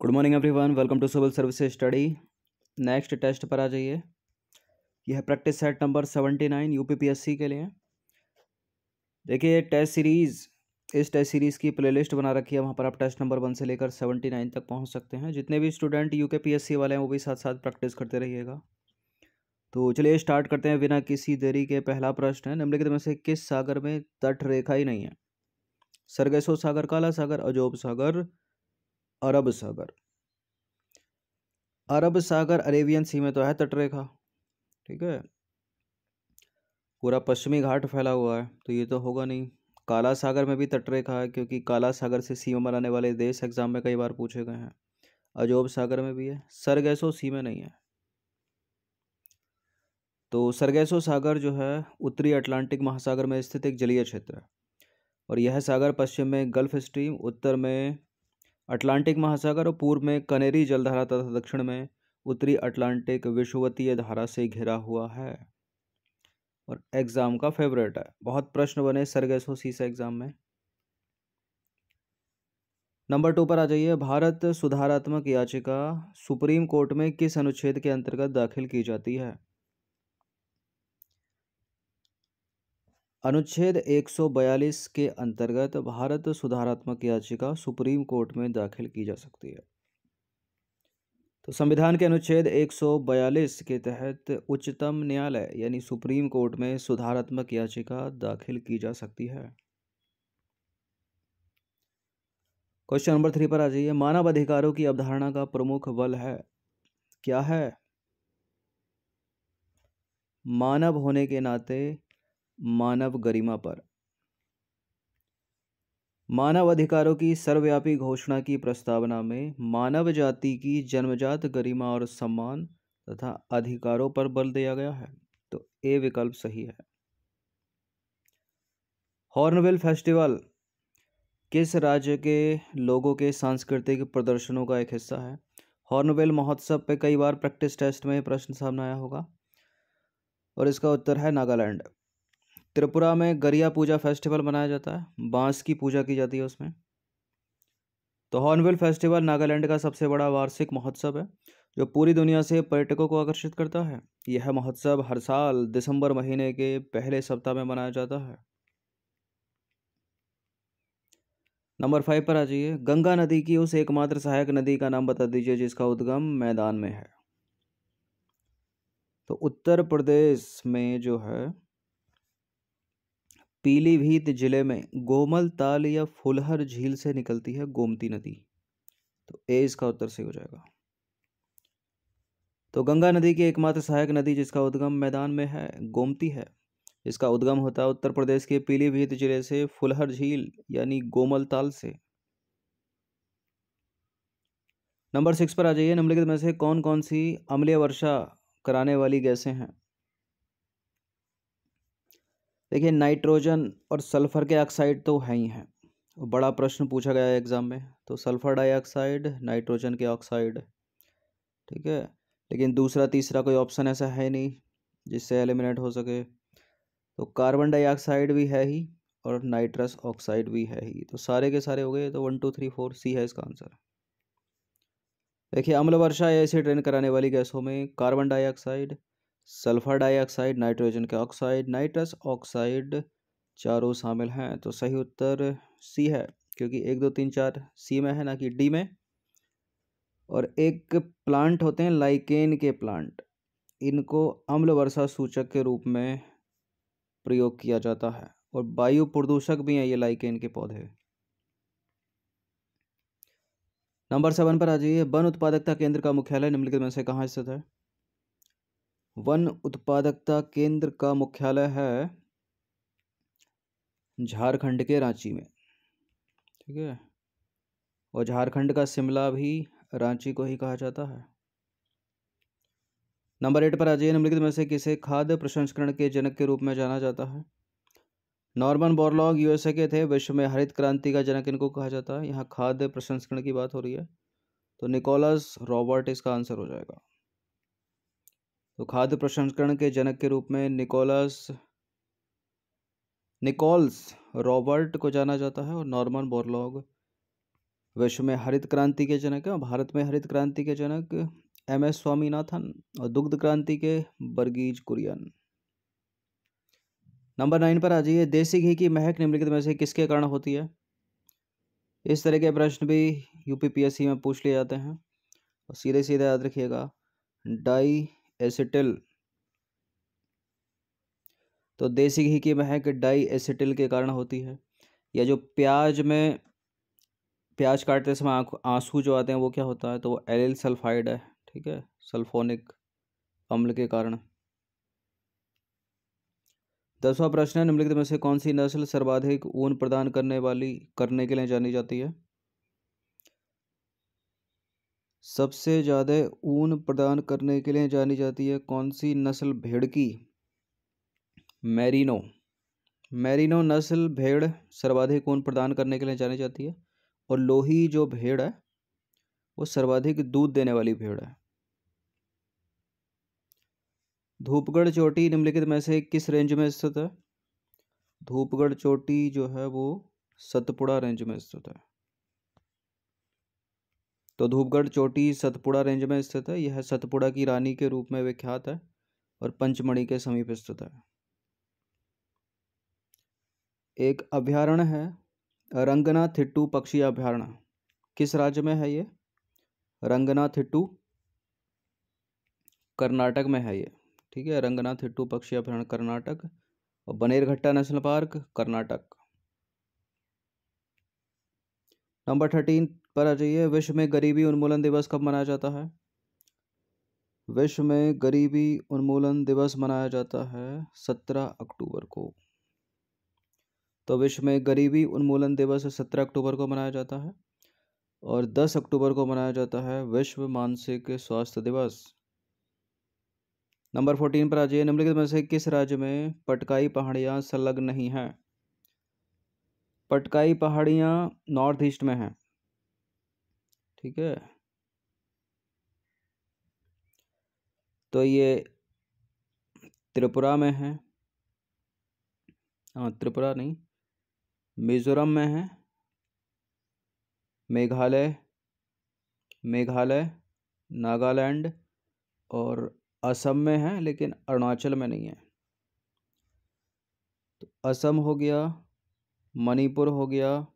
Good morning everyone, welcome to civil services study. Next test पर आ जाइए। यह प्रैक्टिस सेट नंबर 79 यूपीपीएससी के लिए। देखिए इस टेस्ट सीरीज़ की प्लेलिस्ट बना रखी है, वहाँ पर आप टेस्ट नंबर 1 से लेकर 79 तक पहुँच सकते हैं। जितने भी स्टूडेंट यूकेपीएससी वाले हैं वो भी साथ साथ प्रैक्टिस करते रहिएगा। तो चलिए स्टार्ट करते हैं बिना किसी देरी के। पहला प्रश्न है, निम्नलिखित में से किस सागर में तट रेखा ही नहीं है? सरगेसो सागर, काला सागर, अजोब सागर, अरब सागर। अरब सागर अरेबियन सी में तो है तटरेखा, ठीक है, पूरा पश्चिमी घाट फैला हुआ है, तो ये तो होगा नहीं। काला सागर में भी तटरेखा है, क्योंकि काला सागर से सीमा बनाने वाले देश एग्जाम में कई बार पूछे गए हैं। अजोब सागर में भी है। सरगैसो सी में नहीं है। तो सरगैसो सागर जो है उत्तरी अटलांटिक महासागर में स्थित एक जलीय क्षेत्र है, और यह सागर पश्चिम में गल्फ स्ट्रीम, उत्तर में अटलांटिक महासागर और पूर्व में कनेरी जलधारा तथा दक्षिण में उत्तरी अटलांटिक विषुवतीय धारा से घिरा हुआ है, और एग्जाम का फेवरेट है। बहुत प्रश्न बने सरगेसो सी से एग्जाम में। नंबर 2 पर आ जाइए। भारत सुधारात्मक याचिका सुप्रीम कोर्ट में किस अनुच्छेद के अंतर्गत दाखिल की जाती है? अनुच्छेद 142 के अंतर्गत भारत सुधारात्मक याचिका सुप्रीम कोर्ट में दाखिल की जा सकती है। तो संविधान के अनुच्छेद 142 के तहत उच्चतम न्यायालय यानी सुप्रीम कोर्ट में सुधारात्मक याचिका दाखिल की जा सकती है। क्वेश्चन नंबर 3 पर आ जाइए। मानव अधिकारों की अवधारणा का प्रमुख बल है, क्या है? मानव होने के नाते मानव गरिमा पर। मानव अधिकारों की सर्वव्यापी घोषणा की प्रस्तावना में मानव जाति की जन्मजात गरिमा और सम्मान तथा अधिकारों पर बल दिया गया है, तो ए विकल्प सही है। हॉर्नबिल फेस्टिवल किस राज्य के लोगों के सांस्कृतिक प्रदर्शनों का एक हिस्सा है? हॉर्नबिल महोत्सव पे कई बार प्रैक्टिस टेस्ट में प्रश्न सामने आया होगा, और इसका उत्तर है नागालैंड। त्रिपुरा में गरिया पूजा फेस्टिवल मनाया जाता है, बांस की पूजा की जाती है उसमें। तो हॉर्नबिल फेस्टिवल नागालैंड का सबसे बड़ा वार्षिक महोत्सव है, जो पूरी दुनिया से पर्यटकों को आकर्षित करता है। यह महोत्सव हर साल दिसंबर महीने के पहले सप्ताह में मनाया जाता है। नंबर 5 पर आ जाइए। गंगा नदी की उस एकमात्र सहायक नदी का नाम बता दीजिए जिसका उद्गम मैदान में है। तो उत्तर प्रदेश में जो है पीलीभीत जिले में गोमल ताल या फुलहर झील से निकलती है गोमती नदी, तो ए इसका उत्तर सही हो जाएगा। तो गंगा नदी की एकमात्र सहायक नदी जिसका उद्गम मैदान में है गोमती है। इसका उद्गम होता है उत्तर प्रदेश के पीलीभीत जिले से फुलहर झील यानी गोमल ताल से। नंबर 6 पर आ जाइए। निम्नलिखित में से कौन कौन सी अम्लीय वर्षा कराने वाली गैसें हैं? देखिए, नाइट्रोजन और सल्फर के ऑक्साइड तो है ही हैं, बड़ा प्रश्न पूछा गया है एग्जाम में। तो सल्फर डाइऑक्साइड, नाइट्रोजन के ऑक्साइड, ठीक है, लेकिन दूसरा तीसरा कोई ऑप्शन ऐसा है नहीं जिससे एलिमिनेट हो सके। तो कार्बन डाइऑक्साइड भी है ही और नाइट्रस ऑक्साइड भी है ही, तो सारे के सारे हो गए। तो 1 2 3 4 सी है इसका आंसर। देखिए, अम्ल वर्षा या एसिड रेन कराने वाली गैसों में carbon dioxide, sulphur dioxide, nitrogen के ऑक्साइड, नाइट्रस ऑक्साइड चारों शामिल हैं। तो सही उत्तर सी है, क्योंकि 1 2 3 4 सी में है, ना कि डी में। और एक प्लांट होते हैं लाइकेन के प्लांट, इनको अम्ल वर्षा सूचक के रूप में प्रयोग किया जाता है, और वायु प्रदूषक भी हैं ये लाइकेन के पौधे। नंबर 7 पर आ जाइए। वन उत्पादकता केंद्र का मुख्यालय निम्नलिखित में से कहाँ स्थित है? वन उत्पादकता केंद्र का मुख्यालय है झारखंड के रांची में, ठीक है, और झारखंड का शिमला भी रांची को ही कहा जाता है। नंबर 8 पर आ जाइए। निम्नलिखित में से किसे खाद्य प्रसंस्करण के जनक के रूप में जाना जाता है? नॉर्मन बोरलॉग यूएसए के थे, विश्व में हरित क्रांति का जनक इनको कहा जाता है। यहाँ खाद्य प्रसंस्करण की बात हो रही है, तो निकोलस रॉबर्ट इसका आंसर हो जाएगा। तो खाद्य प्रसंस्करण के जनक के रूप में निकोल्स रॉबर्ट को जाना जाता है, और नॉर्मन बोरलॉग विश्व में हरित क्रांति के जनक है, भारत में हरित क्रांति के जनक MS स्वामीनाथन और दुग्ध क्रांति के वर्गीज कुरियन। नंबर 9 पर आ जाइए, देसी घी की महक निम्नलिखित में से किसके कारण होती है? इस तरह के प्रश्न भी UPPSC में पूछ लिए जाते हैं और सीधे सीधे याद रखिएगा, डाई एसिटिल। तो देसी घी की महक डाई एसिटिल के कारण होती है। या जो प्याज काटते समय आंसू जो आते हैं वो क्या होता है? तो वो एलिल सल्फाइड है, ठीक है, सल्फोनिक अम्ल के कारण। 10वां प्रश्न है, निम्नलिखित में से कौन सी नस्ल सर्वाधिक ऊन प्रदान करने के लिए जानी जाती है? सबसे ज़्यादा ऊन प्रदान करने के लिए जानी जाती है कौन सी नस्ल भेड़ की? मैरिनो नस्ल भेड़ सर्वाधिक ऊन प्रदान करने के लिए जानी जाती है। और लोही जो भेड़ है वो सर्वाधिक दूध देने वाली भेड़ है। धूपगढ़ चोटी निम्नलिखित में से किस रेंज में स्थित है? धूपगढ़ चोटी जो है वो सतपुड़ा रेंज में स्थित है। तो धूपगढ़ चोटी सतपुड़ा रेंज में स्थित है। यह सतपुड़ा की रानी के रूप में विख्यात है और पंचमढ़ी के समीप स्थित है। एक अभयारण्य है रंगनाथिट्टू पक्षी अभयारण्य, किस राज्य में है ये? रंगनाथिट्टू कर्नाटक में है ये, ठीक है, रंगनाथिट्टू पक्षी अभयारण्य कर्नाटक। और Bannerghatta national park Karnataka. Number 13 पर आ जाइए, विश्व में गरीबी उन्मूलन दिवस कब मनाया जाता है? विश्व में गरीबी उन्मूलन दिवस मनाया जाता है 17 अक्टूबर को। तो विश्व में गरीबी उन्मूलन दिवस 17 अक्टूबर को मनाया जाता है। और 10 अक्टूबर को मनाया जाता है विश्व मानसिक स्वास्थ्य दिवस। नंबर 14 पर आ जाइए, निम्नलिखित में से किस राज्य में पटकाई पहाड़ियाँ संलग्न नहीं हैं? पटकाई पहाड़ियाँ नॉर्थ ईस्ट में हैं, ठीक है। तो ये त्रिपुरा में है, हाँ त्रिपुरा नहीं, मिजोरम में है, मेघालय, नागालैंड और असम में है, लेकिन अरुणाचल में नहीं है। तो असम हो गया, मणिपुर हो गया,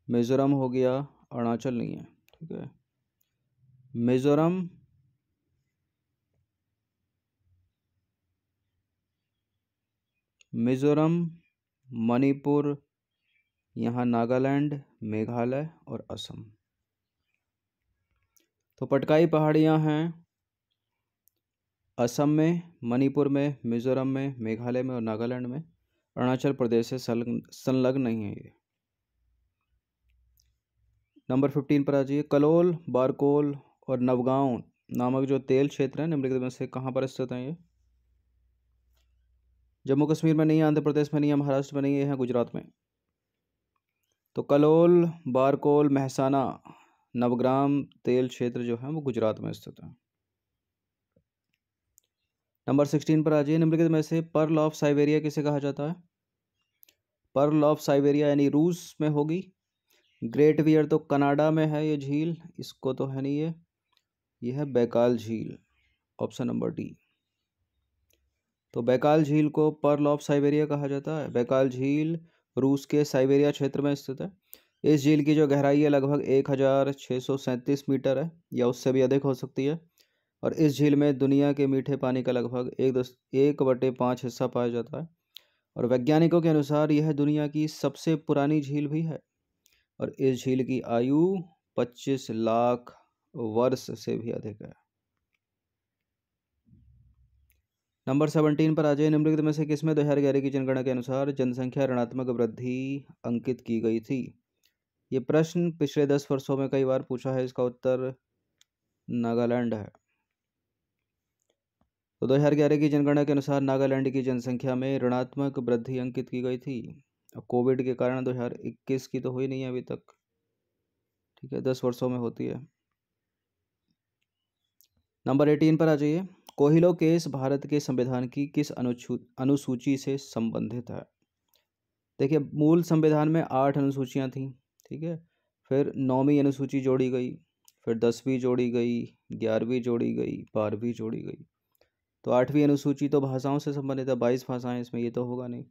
मिजोरम हो गया, अरुणाचल नहीं है, ठीक है। मिजोरम, मणिपुर, यहाँ नागालैंड, मेघालय और असम। तो पटकाई पहाड़ियाँ हैं असम में, मणिपुर में, मिजोरम में, मेघालय में और नागालैंड में। अरुणाचल प्रदेश से संलग्न नहीं है ये। नंबर 15 पर आ जाइए, कलोल, बारकोल और नवगांव नामक जो तेल क्षेत्र है निम्नलिखित में से कहाँ पर स्थित है ये? जम्मू कश्मीर में नहीं है, आंध्र प्रदेश में नहीं है, महाराष्ट्र में नहीं है, यहाँ गुजरात में। तो कलोल, बारकोल, मेहसाना, नवग्राम तेल क्षेत्र जो है वो गुजरात में स्थित है। नंबर 16 पर आ जाइए, निम्नलिखित में से पर्ल ऑफ साइबेरिया किसे कहा जाता है? पर्ल ऑफ साइबेरिया यानी रूस में होगी। ग्रेट बियर तो कनाडा में है ये झील, इसको तो है नहीं ये है बैकाल झील, ऑप्शन नंबर डी। तो बैकाल झील को पर्ल ऑफ साइबेरिया कहा जाता है। बैकाल झील रूस के साइबेरिया क्षेत्र में स्थित है। इस झील की जो गहराई है लगभग 1637 मीटर है या उससे भी अधिक हो सकती है। और इस झील में दुनिया के मीठे पानी का लगभग 1/5 हिस्सा पाया जाता है। और वैज्ञानिकों के अनुसार यह दुनिया की सबसे पुरानी झील भी है। और इस झील की आयु 25 लाख वर्ष से भी अधिक है। नंबर 17 पर आ जाए, निम्नलिखित में से किसमें 2011 की जनगणना के अनुसार जनसंख्या ऋणात्मक वृद्धि अंकित की गई थी? ये प्रश्न पिछले 10 वर्षों में कई बार पूछा है। इसका उत्तर नागालैंड है। तो 2011 की जनगणना के अनुसार नागालैंड की जनसंख्या में ऋणात्मक वृद्धि अंकित की गई थी। अब कोविड के कारण 2021 की तो हुई नहीं है अभी तक, ठीक है, 10 वर्षों में होती है। नंबर 18 पर आ जाइए, कोहिलो केस भारत के संविधान की किस अनुसूची से संबंधित है? देखिए, मूल संविधान में 8 अनुसूचियां थी, ठीक है। फिर 9वीं अनुसूची जोड़ी गई, फिर 10वीं जोड़ी गई, 11वीं जोड़ी गई, 12वीं जोड़ी गई। तो 8वीं अनुसूची तो भाषाओं से संबंधित है, 22 भाषाएं इसमें, ये तो होगा नहीं।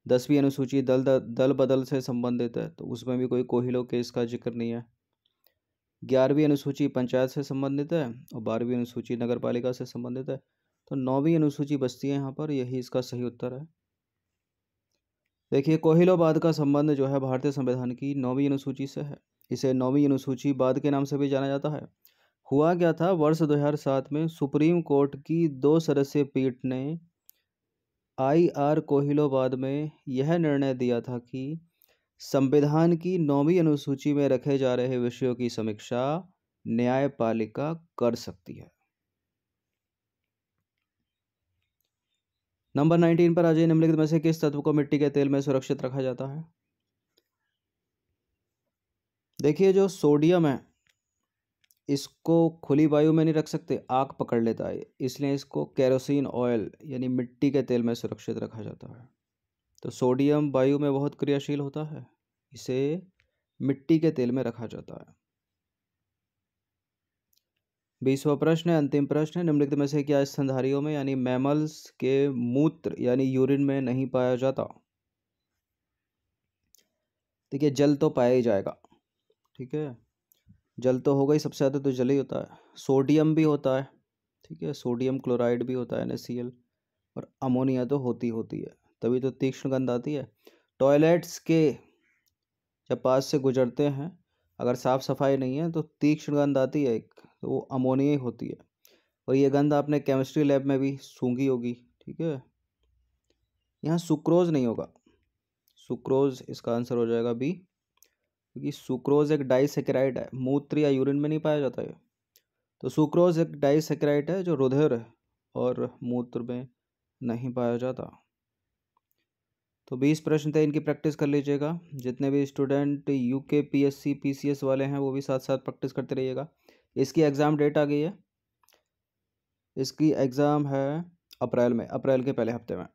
10वीं अनुसूची दल बदल से संबंधित है, तो उसमें भी कोई कोहिलो केस का जिक्र नहीं है। 11वीं अनुसूची पंचायत से संबंधित है और 12वीं अनुसूची नगर पालिका से संबंधित है। तो 9वीं अनुसूची बचती है यहाँ पर, यही इसका सही उत्तर है। देखिए, कोहिलोबाद का संबंध जो है भारतीय संविधान की 9वीं अनुसूची से है। इसे 9वीं अनुसूची बाद के नाम से भी जाना जाता है। हुआ क्या था, वर्ष 2007 में सुप्रीम कोर्ट की 2 सदस्यीय पीठ ने IR कोहिलोबाद में यह निर्णय दिया था कि संविधान की 9वीं अनुसूची में रखे जा रहे विषयों की समीक्षा न्यायपालिका कर सकती है। नंबर 19 पर आ जाइए। निम्नलिखित में से किस तत्व को मिट्टी के तेल में सुरक्षित रखा जाता है? देखिए, जो सोडियम है इसको खुली वायु में नहीं रख सकते, आग पकड़ लेता है, इसलिए इसको केरोसिन ऑयल यानी मिट्टी के तेल में सुरक्षित रखा जाता है। तो सोडियम वायु में बहुत क्रियाशील होता है, इसे मिट्टी के तेल में रखा जाता है। 20वां प्रश्न है, अंतिम प्रश्न है। निम्नलिखित में से क्या स्तनधारियों में यानी मैमल्स के मूत्र यानी यूरिन में नहीं पाया जाता? देखिए, जल तो पाया ही जाएगा, ठीक है, जल तो होगा ही, सबसे ज़्यादा तो जल ही होता है। सोडियम भी होता है, ठीक है, सोडियम क्लोराइड भी होता है NaCl, और अमोनिया तो होती है, तभी तो तीक्ष्ण गंध आती है। टॉयलेट्स के जब पास से गुजरते हैं, अगर साफ़ सफाई नहीं है तो तीक्ष्ण गंध आती है एक, तो वो अमोनिया ही होती है। और ये गंध आपने केमिस्ट्री लैब में भी सूंघी होगी, ठीक है। यहाँ सुक्रोज नहीं होगा, सुक्रोज इसका आंसर हो जाएगा B, क्योंकि सुक्रोज एक डाइसेकेराइड है, मूत्र या यूरिन में नहीं पाया जाता है। तो सुक्रोज एक डाइसेकेराइड है जो रुधिर और मूत्र में नहीं पाया जाता। तो 20 प्रश्न थे, इनकी प्रैक्टिस कर लीजिएगा। जितने भी स्टूडेंट UKPSC PCS वाले हैं वो भी साथ साथ प्रैक्टिस करते रहिएगा। इसकी एग्ज़ाम डेट आ गई है, इसकी एग्ज़ाम है अप्रैल में, अप्रैल के पहले हफ्ते में।